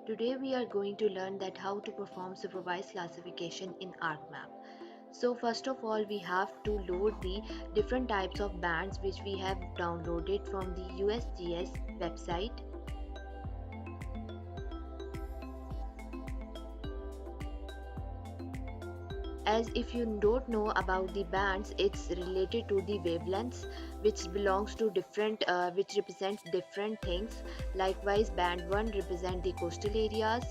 Today we are going to learn that how to perform supervised classification in ArcMap. So first of all we have to load the different types of bands which we have downloaded from the USGS website. As if you don't know about the bands, it's related to the wavelengths which belongs to different which represents different things. Likewise, band 1 represent the coastal areas.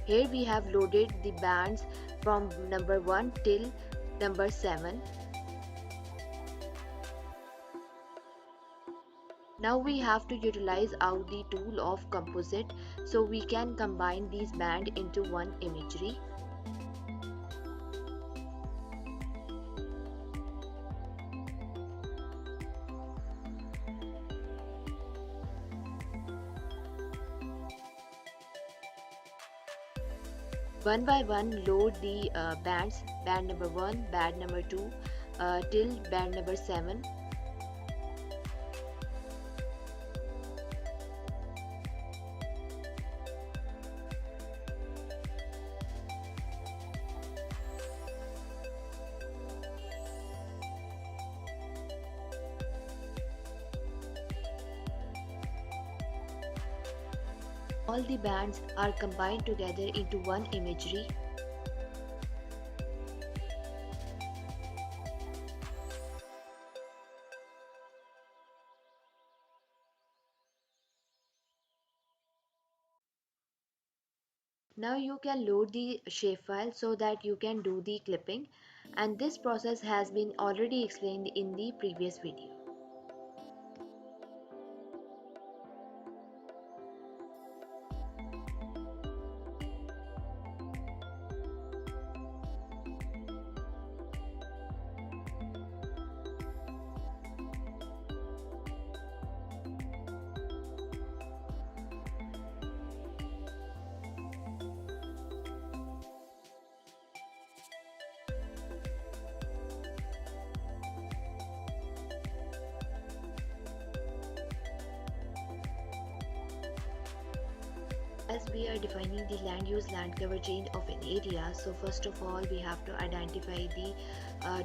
Here we have loaded the bands from number 1 till number 7. Now we have to utilize out the tool of composite so we can combine these bands into one imagery. One by one load the bands, band number 1, band number 2 till band number 7. All the bands are combined together into one imagery. Now you can load the shapefile so that you can do the clipping, and this process has been already explained in the previous video. As we are defining the land use land cover change of an area, so first of all we have to identify the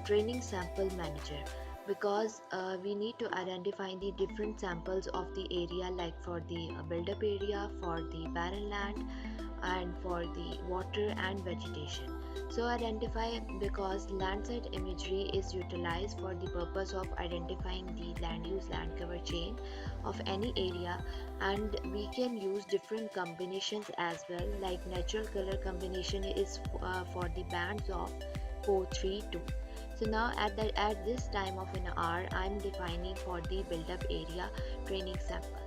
training sample manager, because we need to identify the different samples of the area, like for the build-up area, for the barren land, and for the water and vegetation. So identify, because Landsat imagery is utilized for the purpose of identifying the land use land cover chain of any area, and we can use different combinations as well, like natural color combination is for the bands of 432. So now at this time of an hour I'm defining for the build-up area training samples.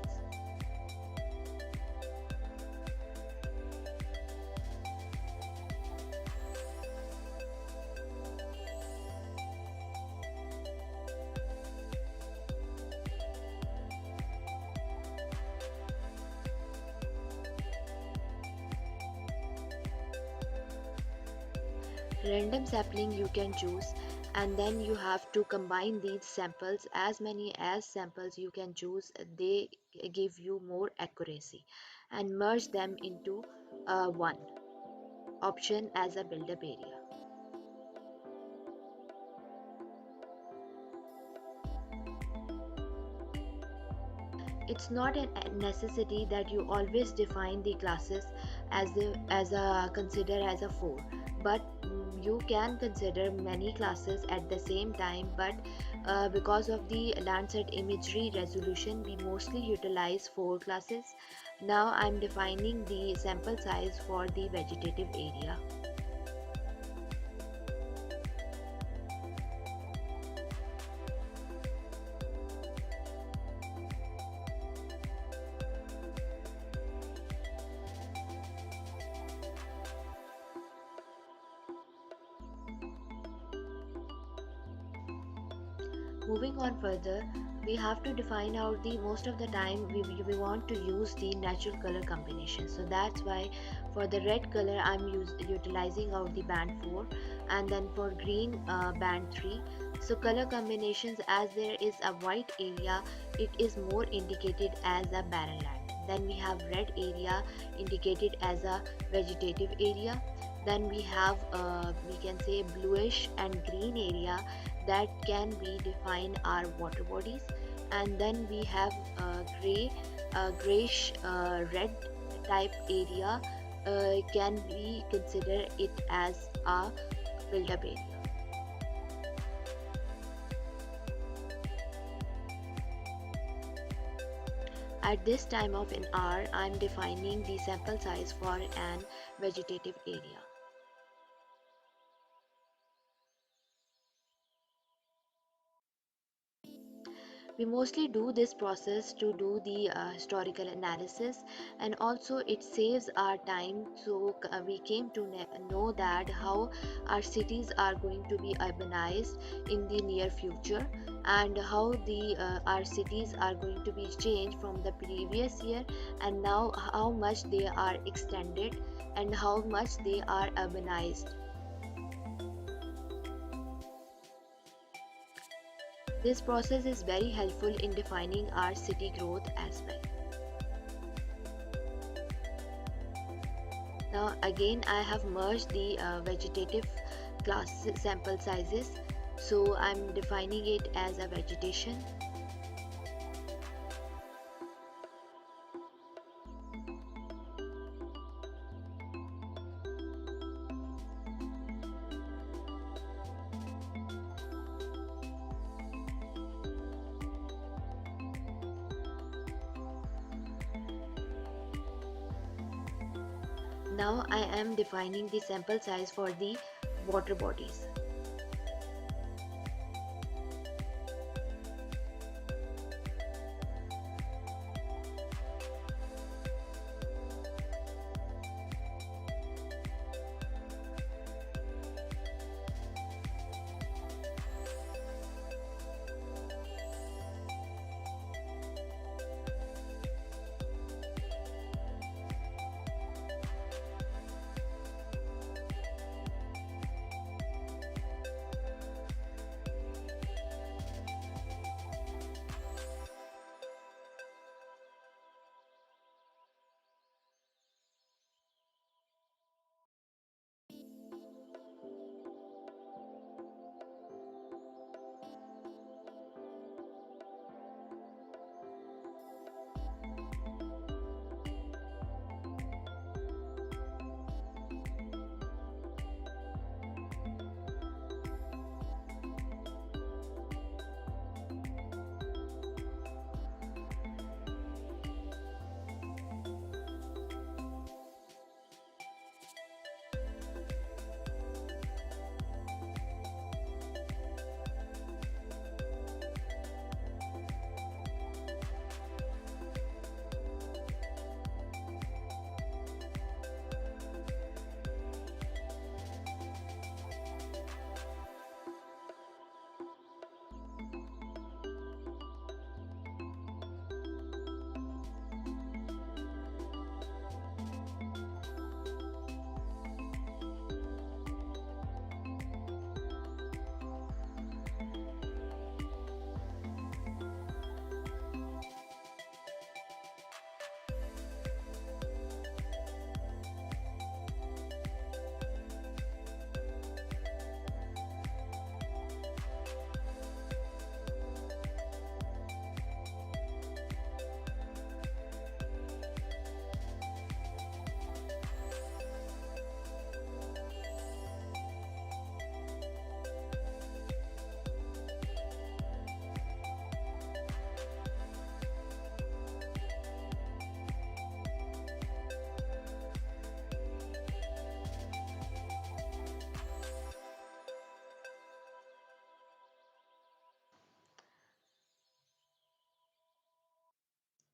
Random sampling you can choose, and then you have to combine these samples. As many as samples you can choose, they give you more accuracy, and merge them into one option as a build-up area. It's not a necessity that you always define the classes as a consider as a 4, but you can consider many classes at the same time, but because of the Landsat imagery resolution we mostly utilize 4 classes. Now I'm defining the sample size for the vegetative area. Moving on further, we have to define out the most of the time we want to use the natural color combination. So that's why for the red color utilizing out the band 4, and then for green band 3. So color combinations, as there is a white area, it is more indicated as a barren land. Then we have red area indicated as a vegetative area. Then we have we can say bluish and green area that can be define our water bodies. And then we have grayish red type area, can we consider it as a build-up area. At this time of an hour, I am defining the sample size for an vegetative area. We mostly do this process to do the historical analysis, and also it saves our time. So we came to know that how our cities are going to be urbanized in the near future, and how the our cities are going to be changed from the previous year, and now how much they are extended and how much they are urbanized. This process is very helpful in defining our city growth as well. Now again I have merged the vegetative class sample sizes, so I'm defining it as a vegetation. Now I am defining the sample size for the water bodies.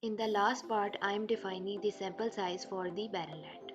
In the last part, I am defining the sample size for the barren land.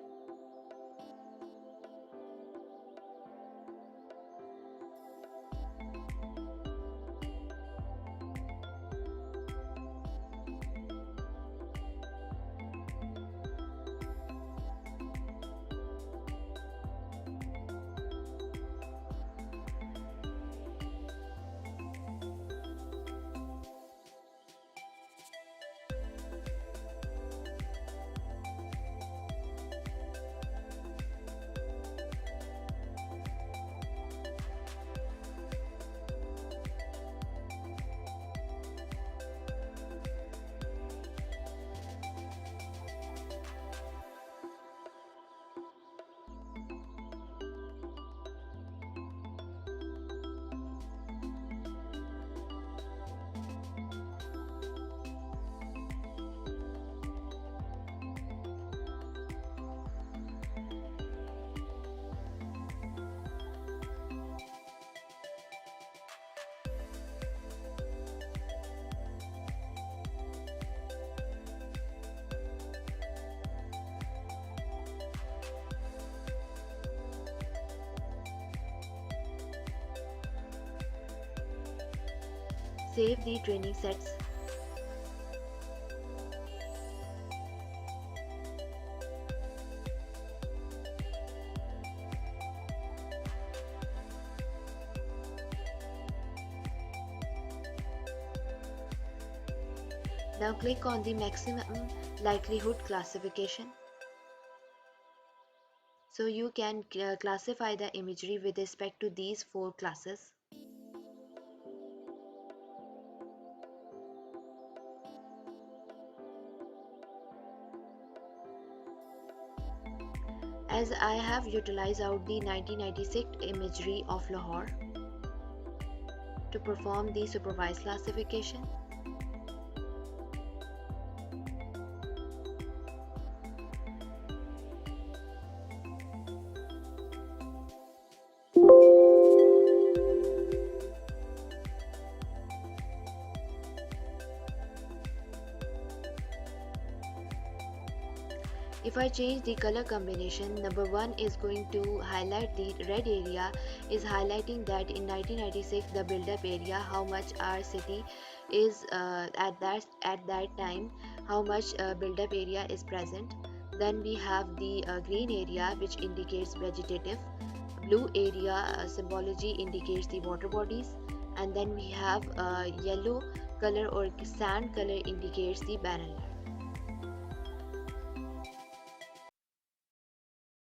Save the training sets. Now click on the maximum likelihood classification. So you can classify the imagery with respect to these 4 classes. As I have utilized out the 1996 imagery of Lahore to perform the supervised classification. If I change the color combination, number 1 is going to highlight the red area, is highlighting that in 1996 the build-up area, how much our city is at that time, how much build-up area is present. Then we have the green area, which indicates vegetative. Blue area symbology indicates the water bodies, and then we have yellow color or sand color indicates the barren land.